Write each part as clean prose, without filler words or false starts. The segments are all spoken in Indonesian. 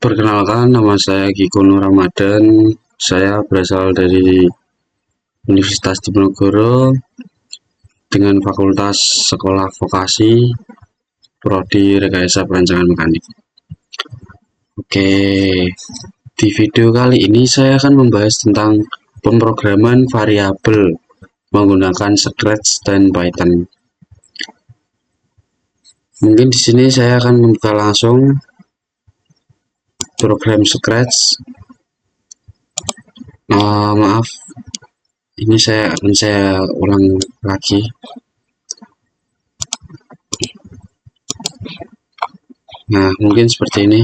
Perkenalkan, nama saya Giko Nur Ramadan. Saya berasal dari Universitas Diponegoro dengan Fakultas Sekolah Vokasi, Prodi Rekayasa Perancangan Mekanik. Oke, di video kali ini saya akan membahas tentang pemrograman variabel menggunakan Scratch dan Python. Mungkin di sini saya akan membuka langsung program Scratch. Maaf, ini akan saya ulang lagi. Nah, mungkin seperti ini.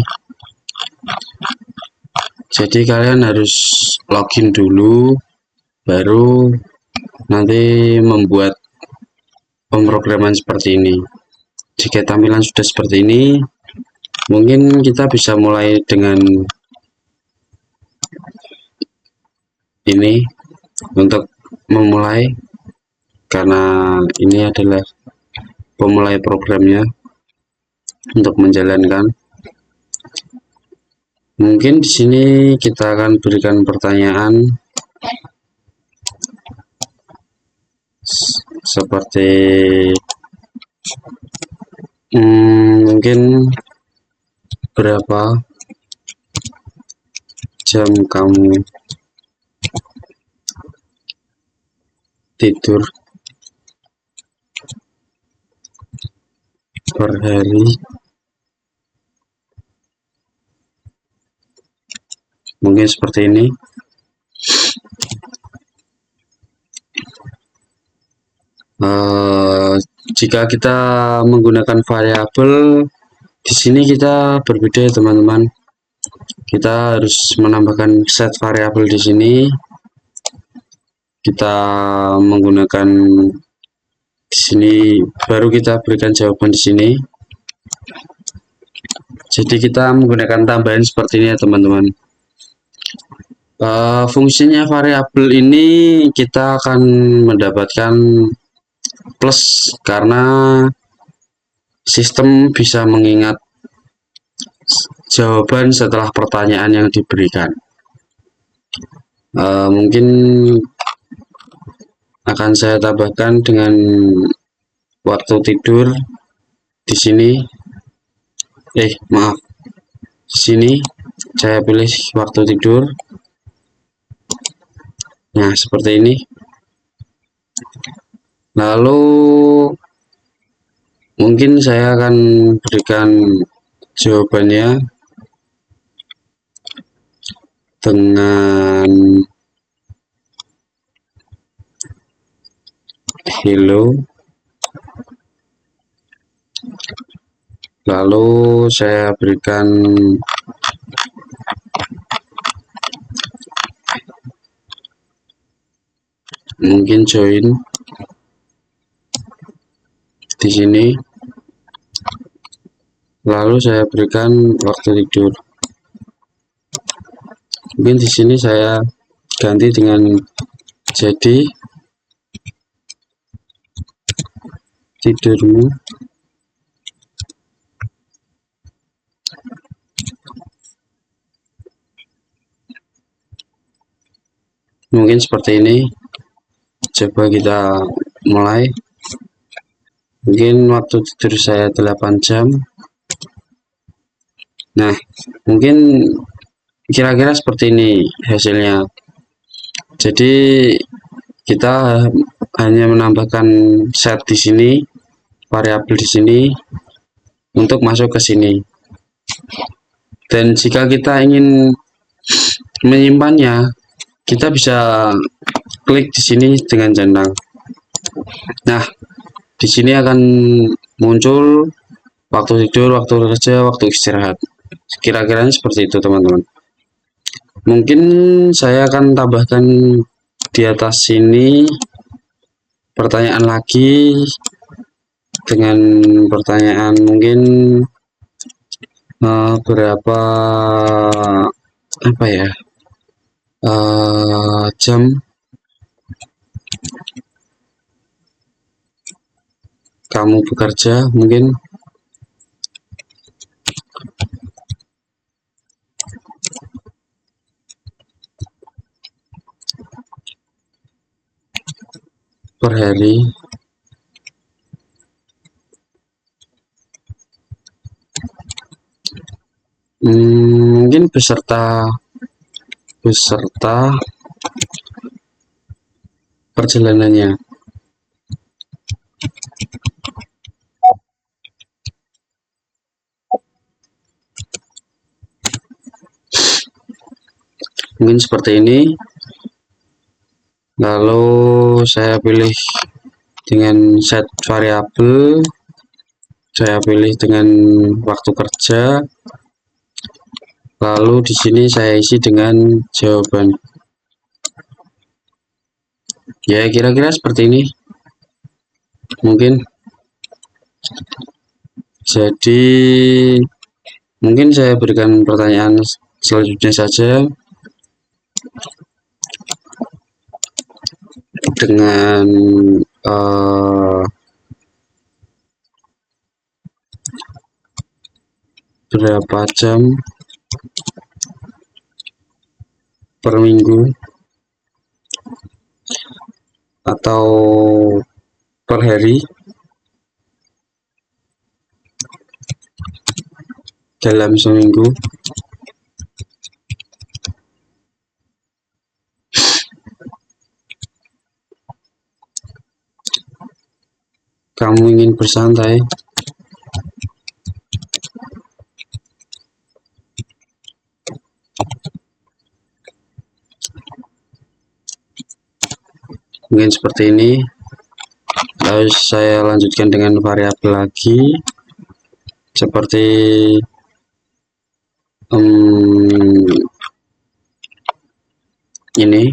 Jadi kalian harus login dulu, baru nanti membuat pemrograman seperti ini. Jika tampilan sudah seperti ini, mungkin kita bisa mulai dengan ini untuk memulai, karena ini adalah pemulai programnya untuk menjalankan. Mungkin di sini kita akan berikan pertanyaan seperti mungkin berapa jam kamu tidur per hari. Mungkin seperti ini. Jika kita menggunakan variabel, di sini kita berbeda, teman-teman. Kita harus menambahkan set variabel di sini. Kita menggunakan di sini, baru kita berikan jawaban di sini. Jadi kita menggunakan tambahan seperti ini ya, teman-teman. Fungsinya variabel ini kita akan mendapatkan plus karena sistem bisa mengingat jawaban setelah pertanyaan yang diberikan. Mungkin akan saya tambahkan dengan waktu tidur di sini. Maaf, di sini saya pilih waktu tidur. Nah, seperti ini. Lalu mungkin saya akan berikan jawabannya dengan hello. Lalu saya berikan mungkin join di sini. Lalu saya berikan waktu tidur. Mungkin di sini saya ganti dengan jadi tidurmu mungkin seperti ini. Coba kita mulai. Mungkin waktu tidur saya 8 jam. Nah, mungkin kira-kira seperti ini hasilnya. Jadi kita hanya menambahkan set di sini, variabel di sini untuk masuk ke sini. Dan jika kita ingin menyimpannya, kita bisa klik di sini dengan centang. Nah, di sini akan muncul waktu tidur, waktu kerja, waktu istirahat. Kira-kira seperti itu, teman-teman. Mungkin saya akan tambahkan di atas sini pertanyaan lagi dengan pertanyaan mungkin berapa jam kamu bekerja, mungkin per hari, mungkin beserta perjalanannya. Mungkin seperti ini. Lalu saya pilih dengan set variabel, saya pilih dengan waktu kerja, lalu di sini saya isi dengan jawaban. Ya, kira-kira seperti ini. Mungkin jadi mungkin saya berikan pertanyaan selanjutnya saja dengan berapa jam per minggu atau per hari dalam seminggu. Kamu ingin bersantai? Mungkin seperti ini. Lalu saya lanjutkan dengan variabel lagi, seperti ini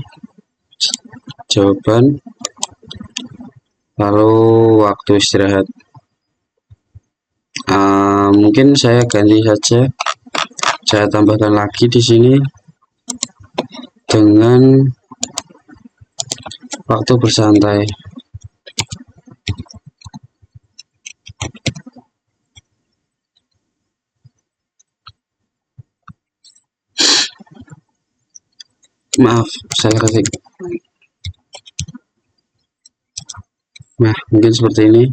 jawaban, lalu waktu istirahat. Mungkin saya ganti saja, saya tambahkan lagi di sini dengan waktu bersantai. Maaf, saya ketik. Nah, mungkin seperti ini.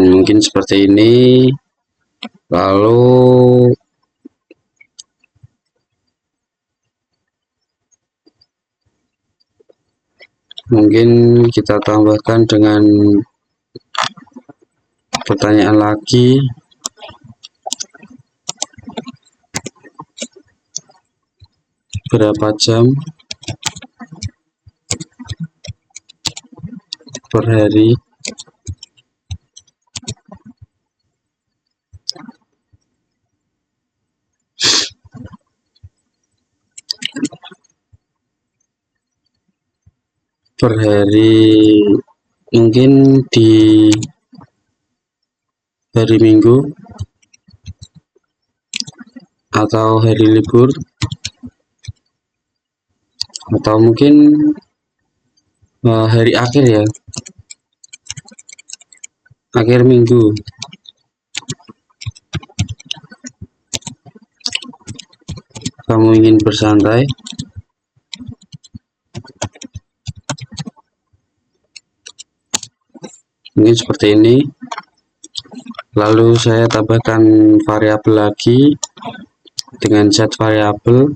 Mungkin seperti ini. Lalu mungkin kita tambahkan dengan pertanyaan lagi. Berapa jam per hari mungkin di hari Minggu atau hari libur, atau mungkin hari akhir ya, akhir minggu. Kamu ingin bersantai? Mungkin seperti ini. Lalu saya tambahkan variabel lagi dengan set variabel,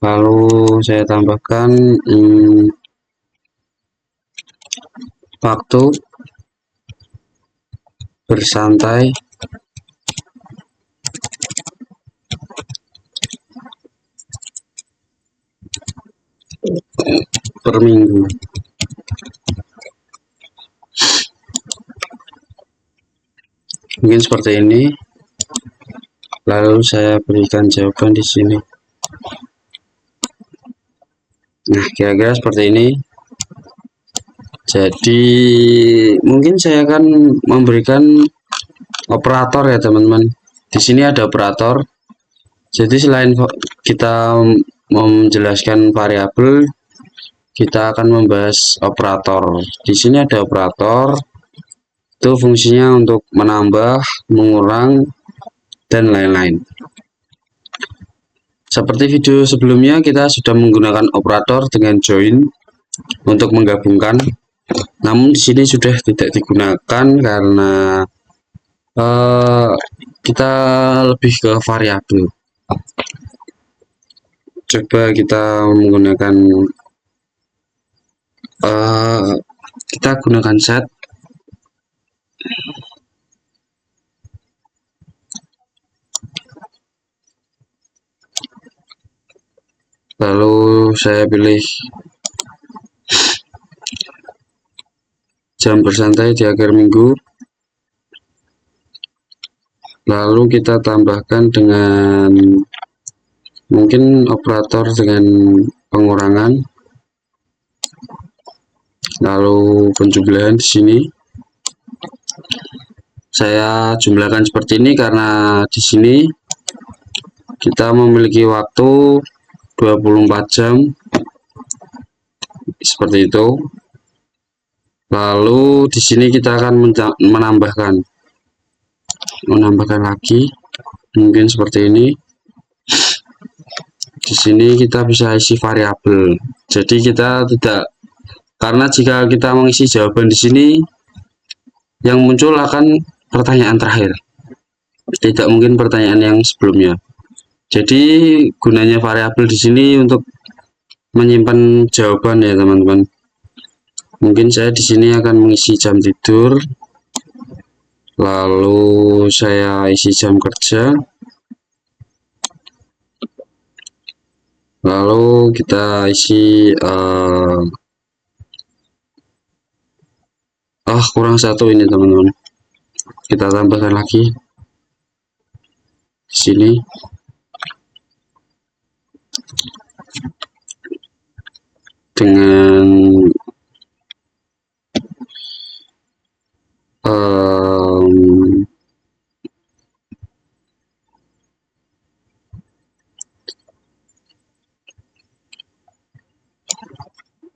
lalu saya tambahkan waktu bersantai per minggu. Mungkin seperti ini. Lalu saya berikan jawaban di sini. Nah, kira-kira seperti ini. Jadi mungkin saya akan memberikan operator ya teman-teman. Di sini ada operator. Jadi selain kita menjelaskan variabel, kita akan membahas operator. Di sini ada operator. Itu fungsinya untuk menambah, mengurang, dan lain-lain. Seperti video sebelumnya, kita sudah menggunakan operator dengan join untuk menggabungkan. Namun di sini sudah tidak digunakan karena kita lebih ke variabel. Coba kita menggunakan kita gunakan set. Lalu saya pilih jam bersantai di akhir minggu. Lalu kita tambahkan dengan mungkin operator dengan pengurangan. Lalu penjumlahan di sini saya jumlahkan seperti ini karena di sini kita memiliki waktu 24 jam seperti itu. Lalu di sini kita akan menambahkan lagi mungkin seperti ini. Di sini kita bisa isi variabel. Jadi kita tidak, karena jika kita mengisi jawaban di sini yang muncul akan pertanyaan terakhir, tidak mungkin pertanyaan yang sebelumnya. Jadi gunanya variabel di sini untuk menyimpan jawaban ya teman-teman. Mungkin saya di sini akan mengisi jam tidur, lalu saya isi jam kerja, lalu kita isi kurang satu ini teman-teman. Kita tambahkan lagi di sini. Dengan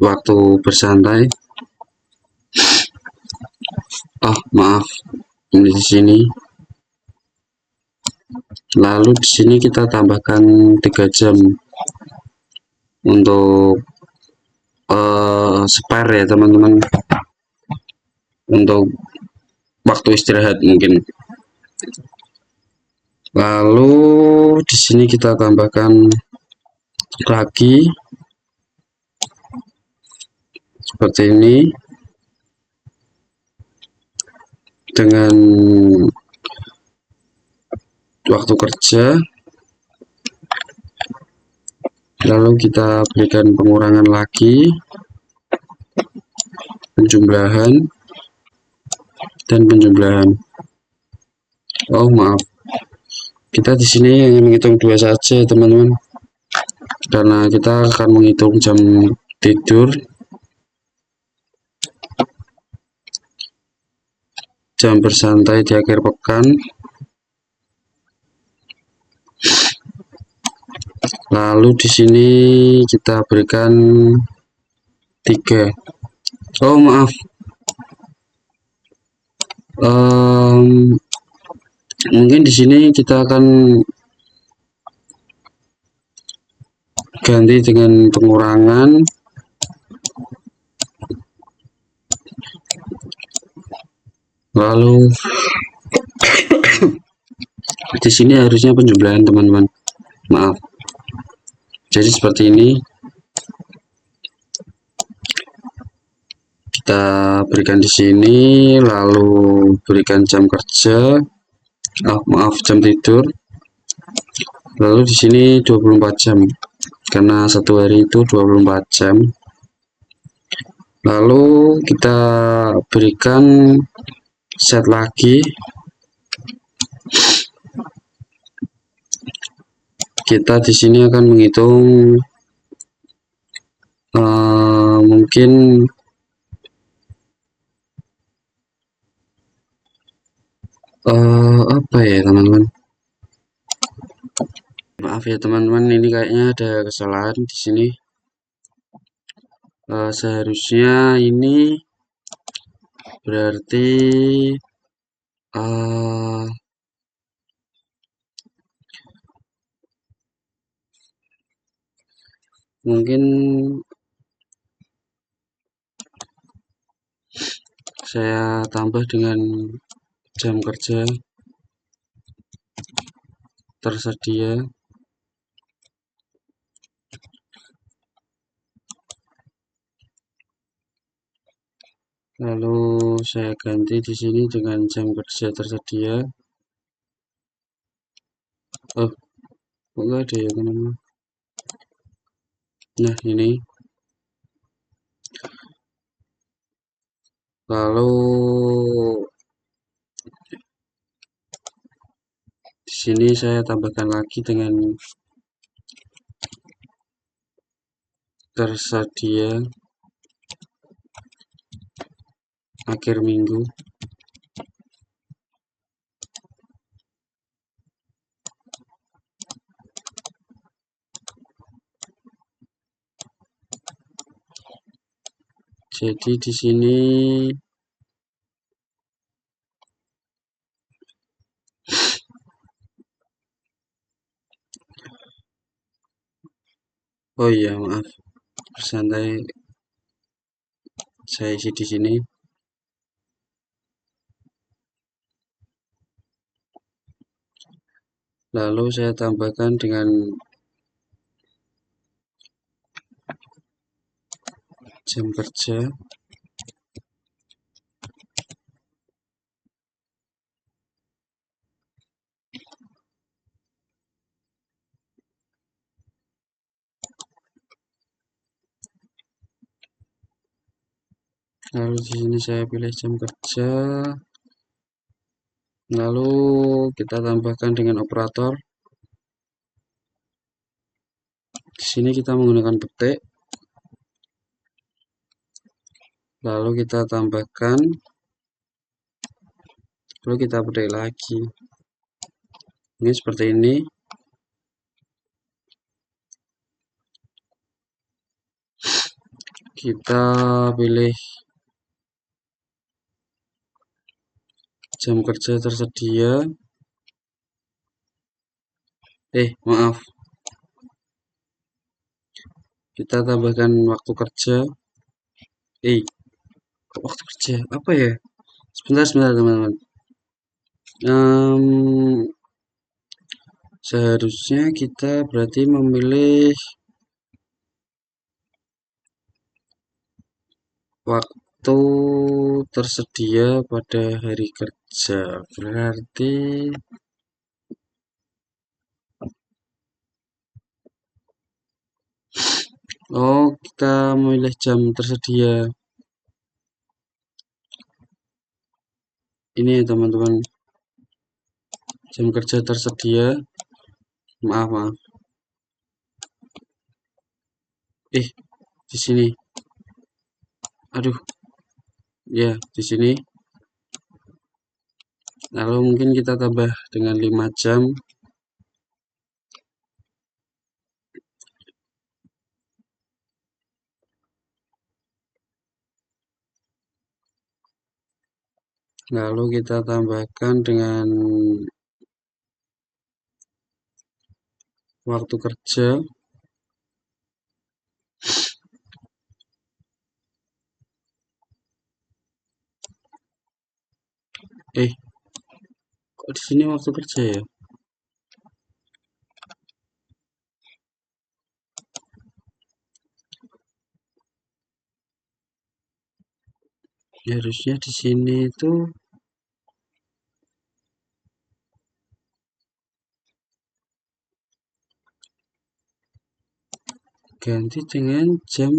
waktu bersantai. Maaf, ini di sini. Lalu di sini kita tambahkan 3 jam untuk spare ya teman-teman, untuk waktu istirahat mungkin. Lalu di sini kita tambahkan lagi seperti ini dengan waktu kerja. Lalu kita berikan pengurangan lagi, penjumlahan dan penjumlahan. Maaf, kita di sini hanya menghitung 2 saja teman-teman, karena kita akan menghitung jam tidur, jam bersantai di akhir pekan, lalu di sini kita berikan 3. Maaf, mungkin di sini kita akan ganti dengan pengurangan. Lalu di sini harusnya penjumlahan teman-teman. Maaf. Jadi seperti ini. Kita berikan di sini, lalu berikan jam kerja. Maaf, jam tidur. Lalu di sini 24 jam. Karena satu hari itu 24 jam. Lalu kita berikan set lagi. Kita di sini akan menghitung mungkin apa ya teman-teman. Maaf ya teman-teman, ini kayaknya ada kesalahan di sini. Seharusnya ini berarti mungkin saya tambah dengan jam kerja tersedia, lalu saya ganti di sini dengan jam kerja tersedia. Oh, kok nggak ada ya teman-teman? Nah, ini. Lalu di sini saya tambahkan lagi dengan tersedia akhir minggu. Jadi di sini oh iya, maaf. Bersantai saya isi di sini. Lalu saya tambahkan dengan jam kerja. Lalu di sini saya pilih jam kerja. Lalu kita tambahkan dengan operator. Di sini kita menggunakan petik. Lalu kita tambahkan. Lalu kita petik lagi. Ini seperti ini. Kita pilih jam kerja tersedia. Maaf. Kita tambahkan waktu kerja. Waktu kerja apa ya? Sebentar teman-teman. Seharusnya kita berarti memilih waktu tersedia pada hari kerja. Berarti kita memilih jam tersedia. Ini ya teman-teman. Jam kerja tersedia. Maaf. Di sini. Aduh. Ya, di sini. Lalu mungkin kita tambah dengan 5 jam. Lalu kita tambahkan dengan waktu kerja. Kok di sini waktu kerja ya? Harusnya di sini itu ganti dengan jam.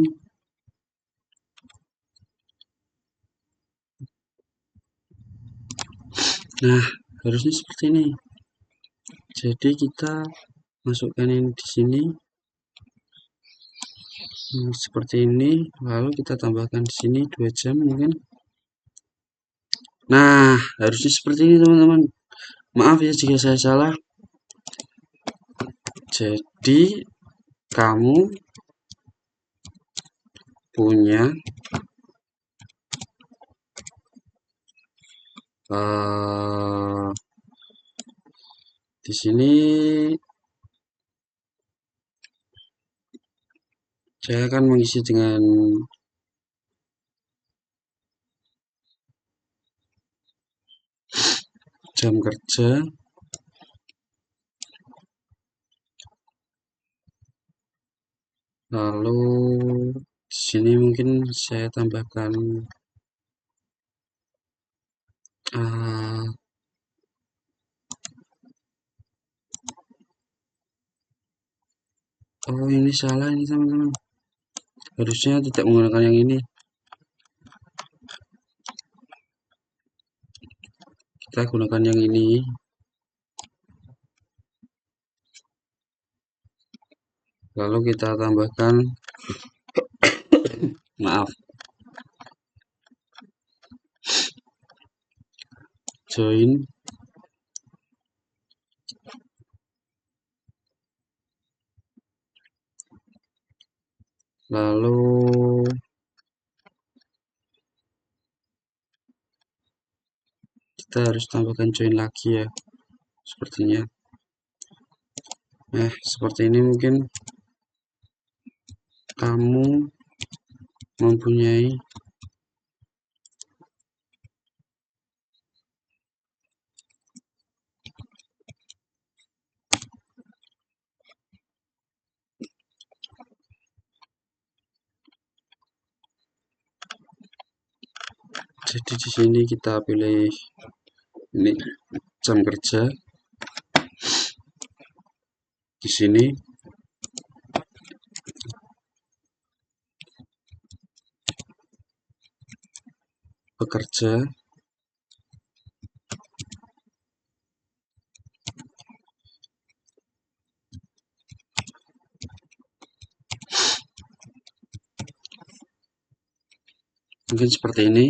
Nah, harusnya seperti ini. Jadi kita masukkan ini di sini. Seperti ini. Lalu kita tambahkan di sini 2 jam mungkin. Nah, harusnya seperti ini teman-teman. Maaf ya jika saya salah. Jadi kamu punya di sini Saya akan mengisi dengan jam kerja, lalu di sini mungkin saya tambahkan uh, oh ini salah ini teman-teman, harusnya tidak menggunakan yang ini, kita gunakan yang ini. Lalu kita tambahkan, maaf, join, lalu kita harus tambahkan join lagi ya, sepertinya. Seperti ini mungkin kamu mempunyai jadi di sini kita pilih ini jam kerja, di sini bekerja, mungkin seperti ini.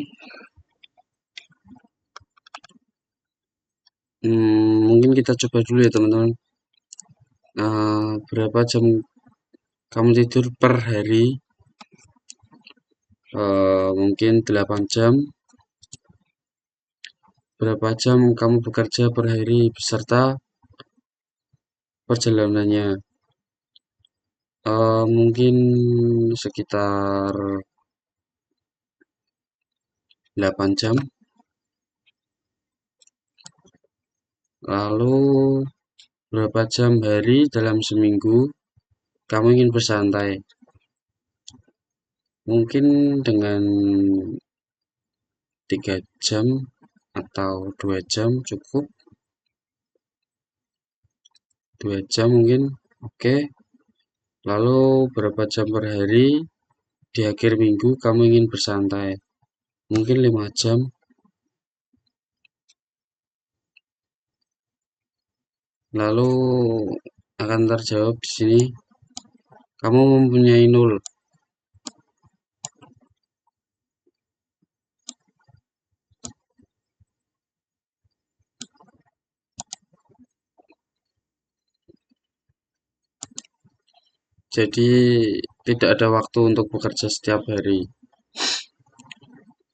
Mungkin kita coba dulu ya teman-teman, berapa jam kamu tidur per hari. Mungkin 8 jam. Berapa jam kamu bekerja per hari beserta perjalanannya. Mungkin sekitar 8 jam. Lalu berapa jam hari dalam seminggu kamu ingin bersantai. Mungkin dengan 3 jam atau 2 jam cukup. 2 jam mungkin, oke. Lalu berapa jam per hari di akhir minggu kamu ingin bersantai. Mungkin 5 jam. Lalu akan terjawab di sini, kamu mempunyai 0. Jadi tidak ada waktu untuk bekerja setiap hari.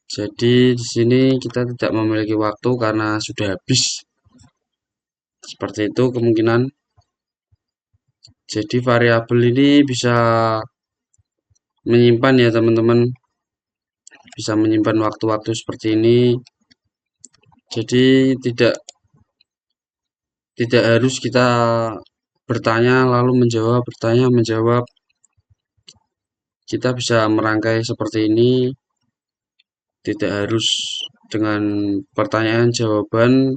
Jadi di sini kita tidak memiliki waktu karena sudah habis. Seperti itu kemungkinan. Jadi variabel ini bisa menyimpan ya teman-teman. Bisa menyimpan waktu-waktu seperti ini. Jadi tidak harus kita bertanya lalu menjawab, bertanya menjawab. Kita bisa merangkai seperti ini. Tidak harus dengan pertanyaan jawaban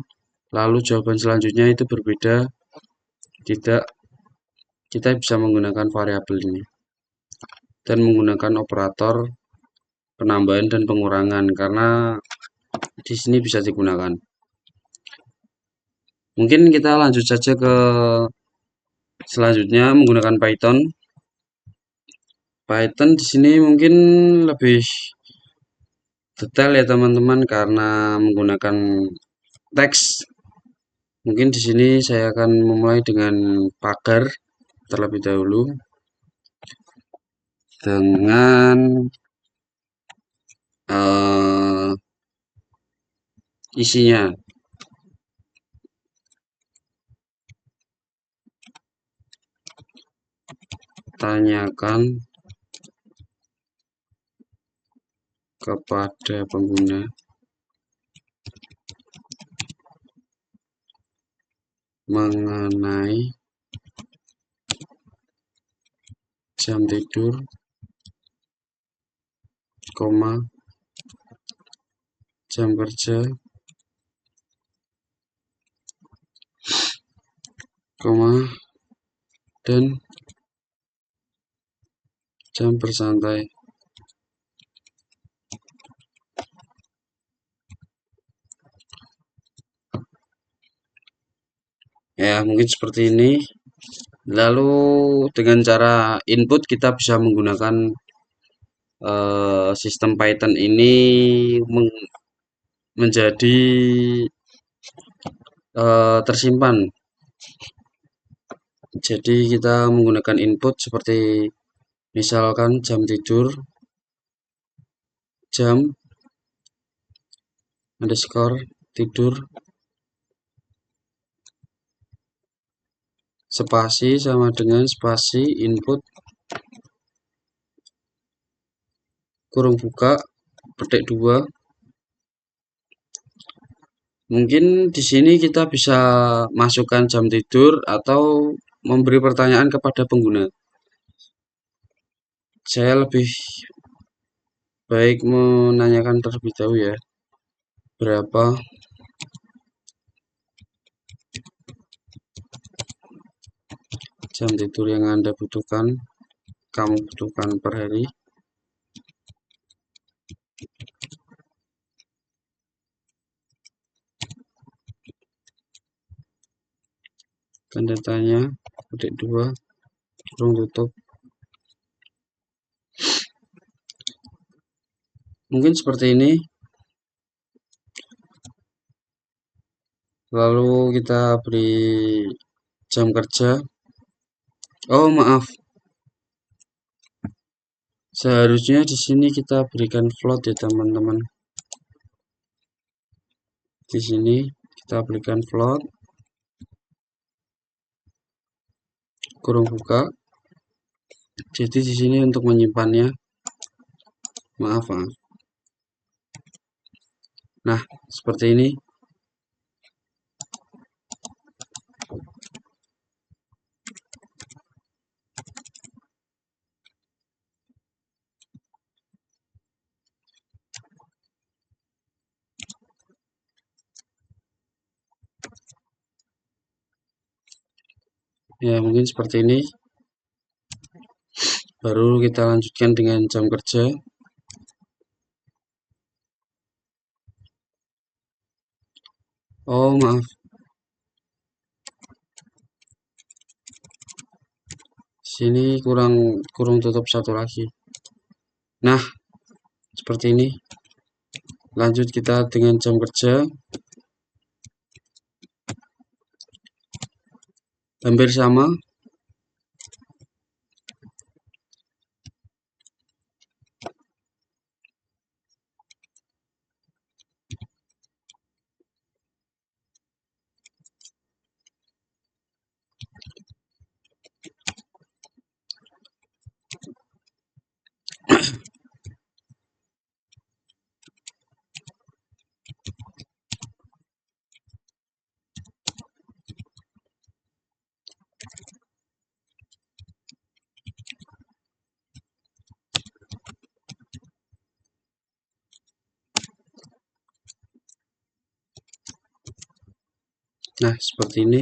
lalu jawaban selanjutnya itu berbeda. Tidak, kita bisa menggunakan variabel ini dan menggunakan operator penambahan dan pengurangan karena di sini bisa digunakan. Mungkin kita lanjut saja ke selanjutnya menggunakan Python. Python di sini mungkin lebih detail ya teman-teman karena menggunakan teks. Mungkin di sini saya akan memulai dengan pagar terlebih dahulu dengan isinya. Tanyakan kepada pengguna mengenai jam tidur, jam kerja, dan jam bersantai. Ya, mungkin seperti ini. Lalu dengan cara input kita bisa menggunakan sistem Python ini menjadi tersimpan. Jadi kita menggunakan input seperti misalkan jam tidur, jam underscore tidur, spasi sama dengan spasi input kurung buka petik 2. Mungkin di sini kita bisa masukkan jam tidur atau memberi pertanyaan kepada pengguna. Saya lebih baik menanyakan terlebih dahulu ya, berapa jam tidur yang Anda butuhkan, kamu butuhkan per hari. Tanda tanya, petik 2, kurung tutup. Mungkin seperti ini. Lalu kita beri jam kerja. Oh, maaf. Seharusnya di sini kita berikan float ya, teman-teman. Di sini kita berikan float kurung buka. Jadi di sini untuk menyimpannya. Maaf. Nah, seperti ini. Ya, mungkin seperti ini. Baru kita lanjutkan dengan jam kerja. Oh, maaf. Sini kurung tutup satu lagi. Nah, seperti ini. Lanjut kita dengan jam kerja. Hampir sama. Nah, seperti ini.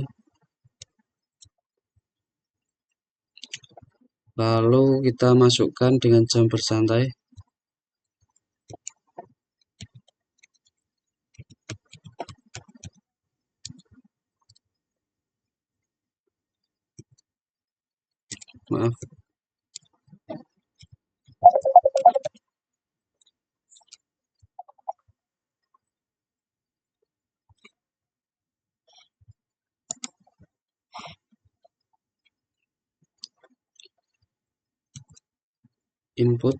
Lalu kita masukkan dengan jam bersantai. Maaf. Input.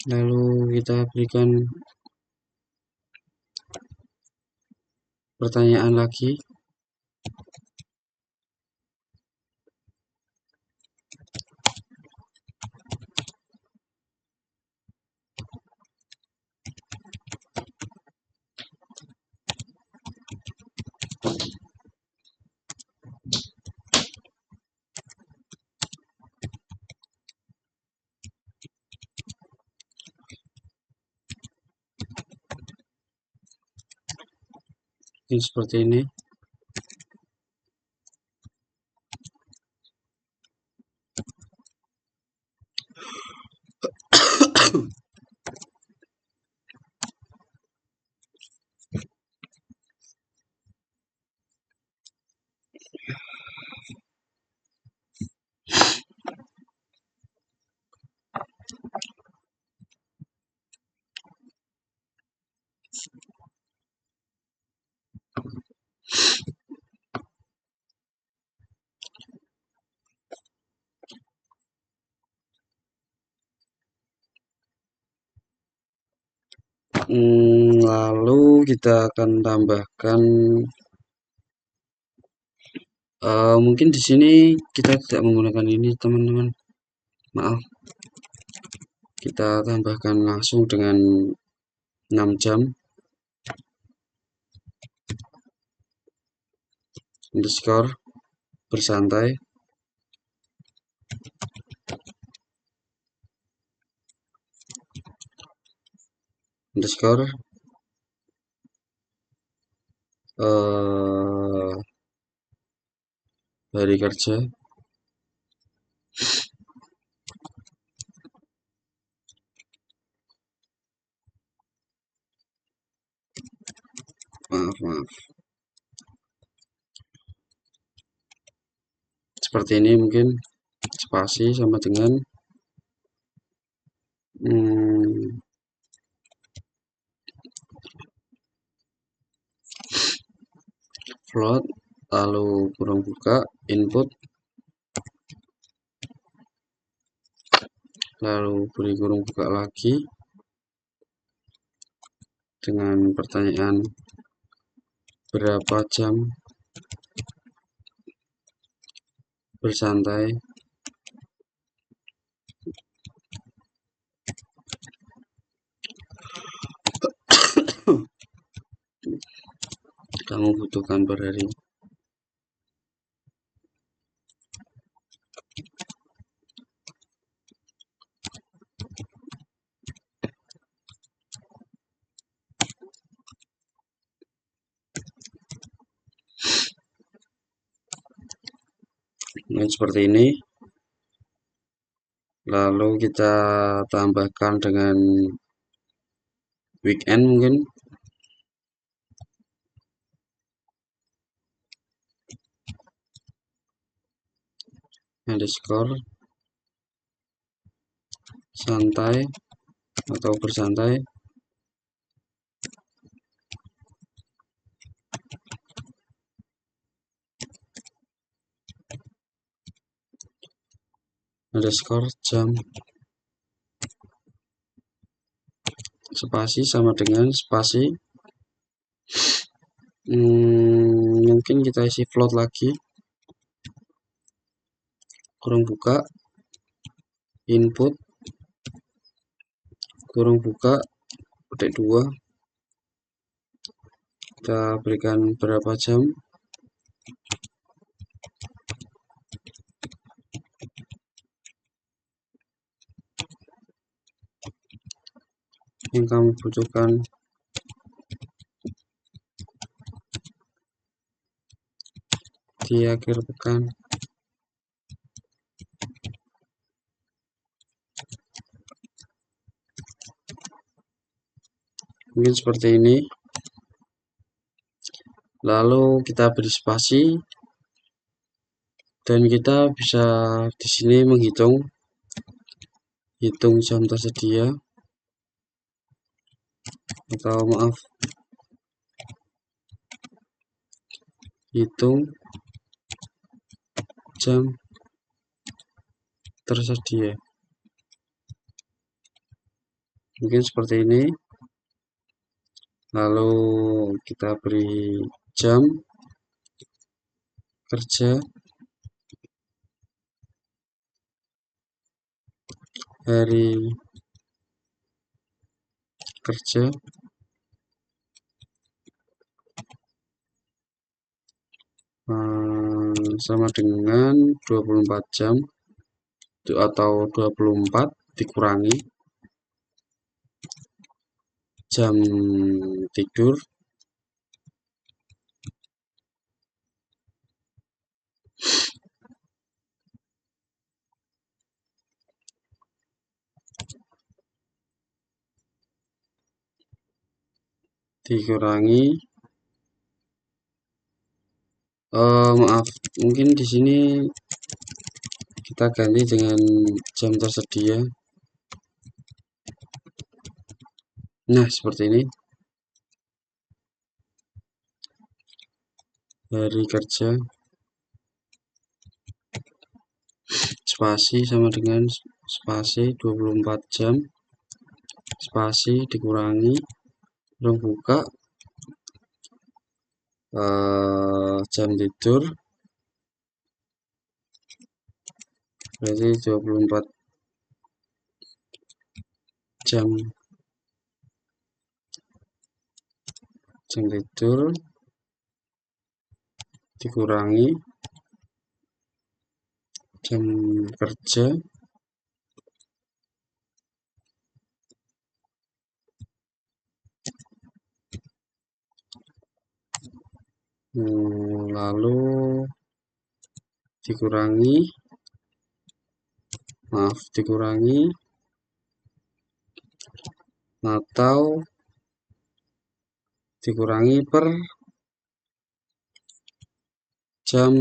Lalu kita berikan pertanyaan lagi. Mungkin seperti ini. Lalu kita akan tambahkan mungkin di sini kita tidak menggunakan ini teman-teman, maaf, kita tambahkan langsung dengan 6 jam underscore bersantai underscore hari kerja maaf seperti ini, mungkin spasi sama dengan float, lalu kurung buka input, lalu beri kurung buka lagi dengan pertanyaan berapa jam bersantai. Kamu butuhkan per hari. Nah, seperti ini. Lalu kita tambahkan dengan weekend mungkin. Underscore santai atau bersantai. Underscore jam. Spasi sama dengan spasi. Mungkin kita isi float lagi. Kurung buka input, kurung buka petik 2, kita berikan berapa jam, yang kamu butuhkan di akhir pekan. Mungkin seperti ini. Lalu kita beri spasi dan kita bisa di sini menghitung jam tersedia, atau maaf, hitung jam tersedia. Mungkin seperti ini. Lalu kita beri jam kerja hari kerja sama dengan 24 jam atau 24 dikurangi jam tidur dikurangi maaf, mungkin di sini kita ganti dengan jam tersedia. Nah, seperti ini. Hari kerja spasi sama dengan spasi 24 jam spasi dikurangi ruang buka jam tidur berarti 24 jam tidur dikurangi jam kerja lalu dikurangi atau dikurangi per jam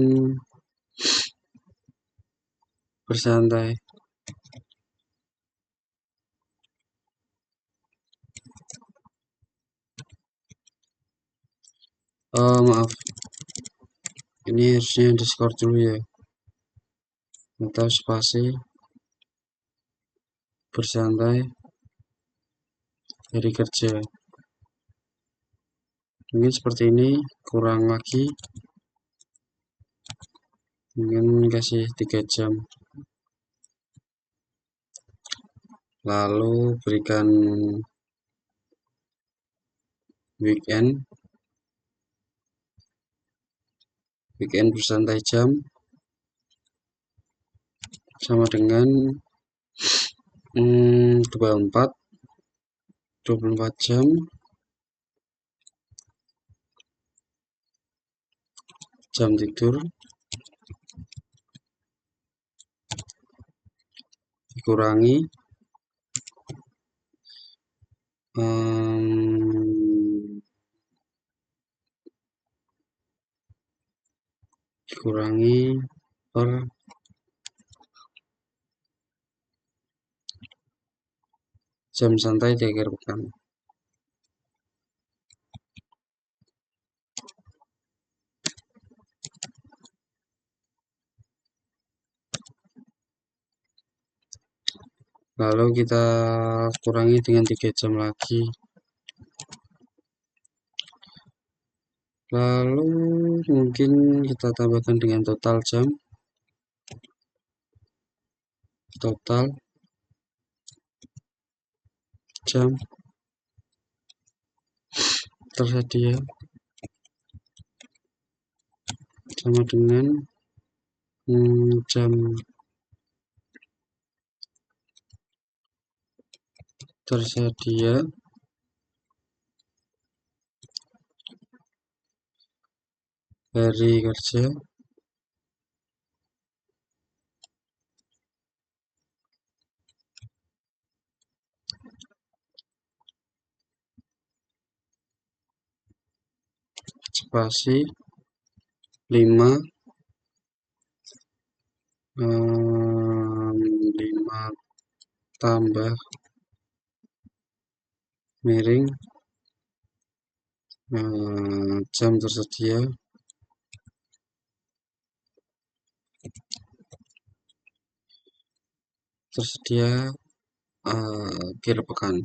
bersantai. Maaf, ini harusnya underscore dulu ya, atau spasi bersantai hari kerja. Mungkin seperti ini, kurang lagi mungkin kasih 3 jam, lalu berikan weekend bersantai jam sama dengan 24 jam tidur dikurangi per jam santai di akhir pekan. Lalu kita kurangi dengan 3 jam lagi. Lalu mungkin kita tambahkan dengan total jam tersedia sama dengan jam tersedia hari kerja spasi 5 tambah miring jam tersedia akhir pekan.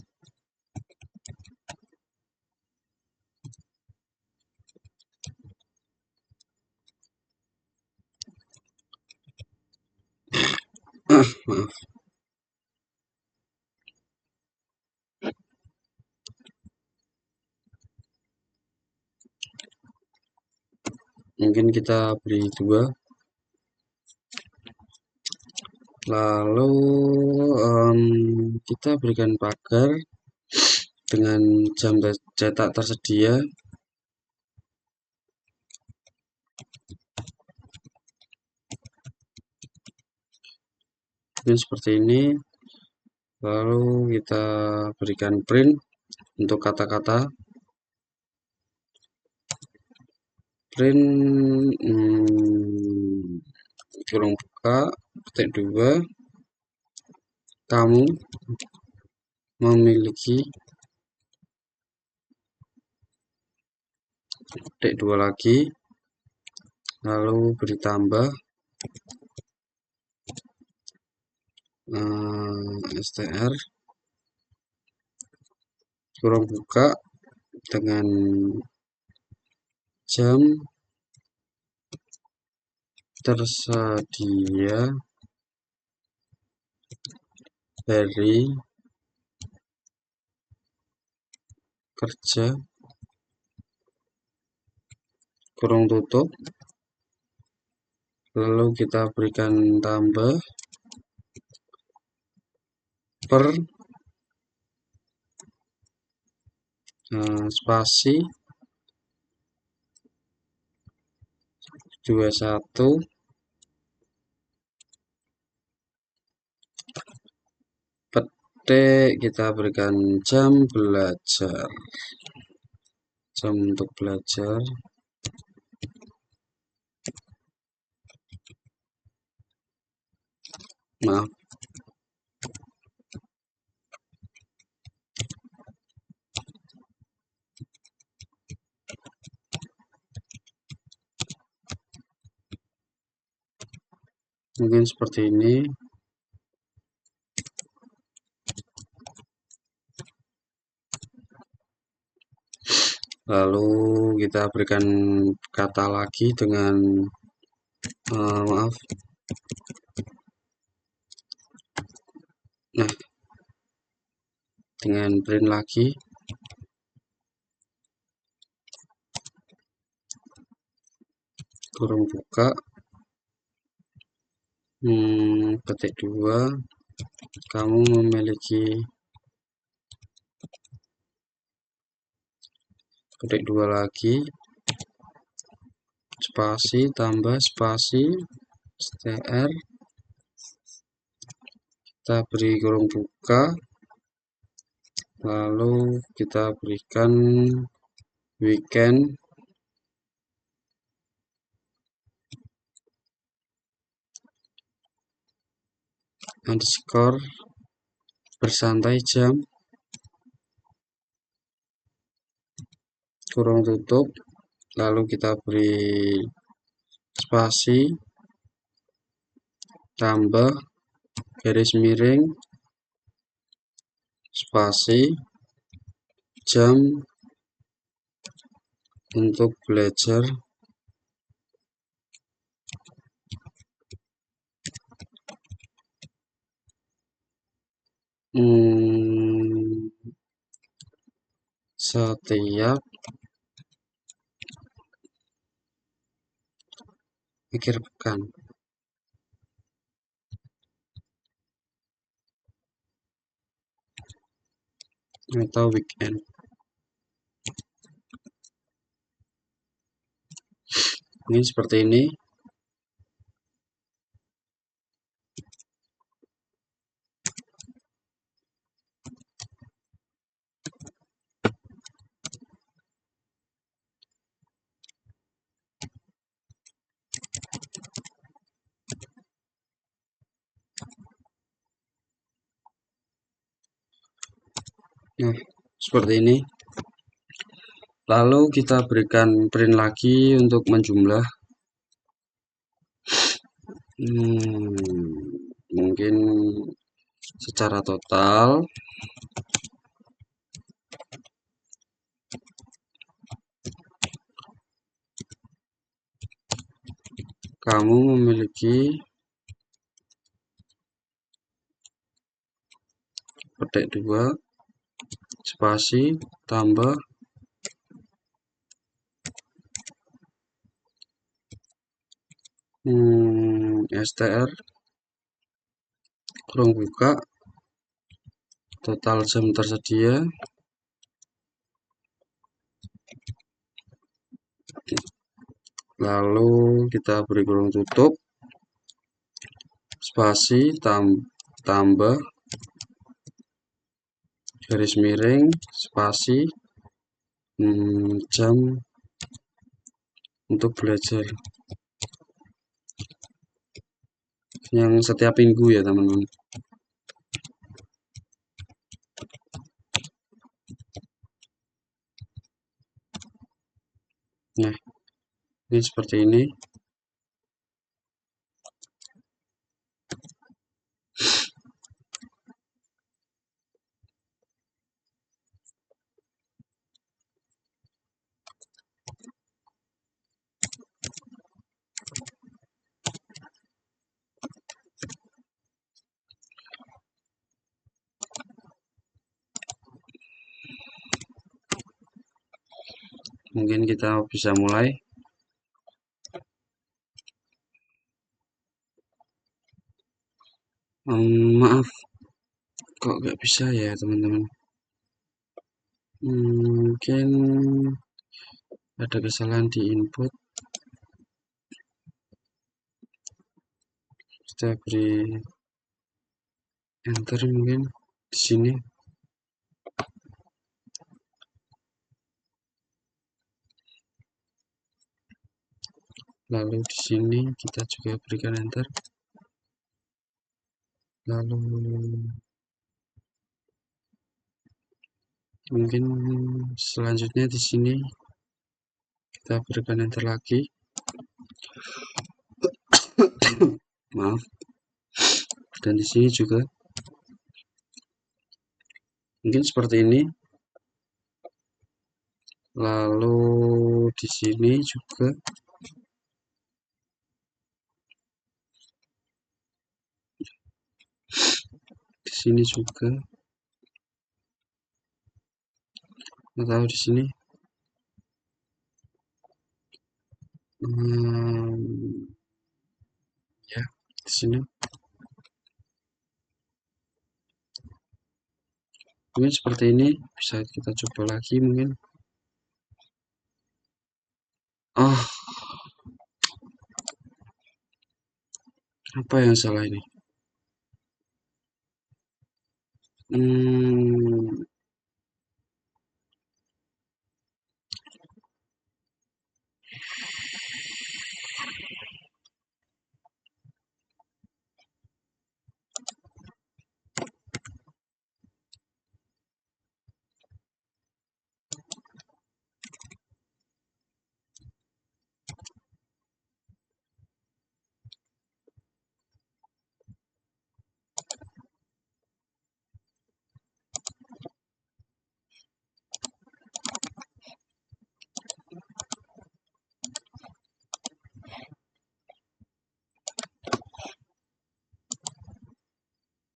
Maaf. Mungkin kita beri 2. Lalu kita berikan pagar dengan jam cetak tersedia. Mungkin seperti ini. Lalu kita berikan print untuk kata-kata. Print kurung buka, petik 2. Kamu memiliki, petik 2 lagi. Lalu beri tambah str kurung buka dengan jam tersedia hari kerja kurung tutup. Lalu kita berikan tambah per spasi 21. Petik kita berikan jam belajar, jam untuk belajar. Maaf. Mungkin seperti ini. Lalu kita berikan kata lagi dengan maaf. Nah, dengan print lagi. Kurung buka. Petik 2. Kamu memiliki, petik 2 lagi. Spasi tambah spasi str. Kita beri kurung buka. Lalu kita berikan weekend underscore bersantai jam kurung tutup. Lalu kita beri spasi tambah garis miring spasi jam untuk belajar setiap akhir pekan atau weekend. Ini seperti ini. Nah, seperti ini. Lalu kita berikan print lagi untuk menjumlah. Mungkin secara total kamu memiliki ketik 2 spasi tambah str kurung buka total jam tersedia, lalu kita beri kurung tutup spasi tambah garis miring spasi jam untuk belajar yang setiap minggu ya teman-teman. Nah, ini seperti ini. Mungkin kita bisa mulai. Maaf, kok nggak bisa ya teman-teman. Mungkin ada kesalahan di input. Kita beri enter mungkin di sini. Lalu di sini kita juga berikan enter. Lalu mungkin selanjutnya di sini kita berikan enter lagi. Maaf. Dan di sini juga mungkin seperti ini. Lalu di sini juga di sini juga atau di sini ya di sini mungkin seperti ini. Bisa kita coba lagi mungkin. Apa yang salah ini?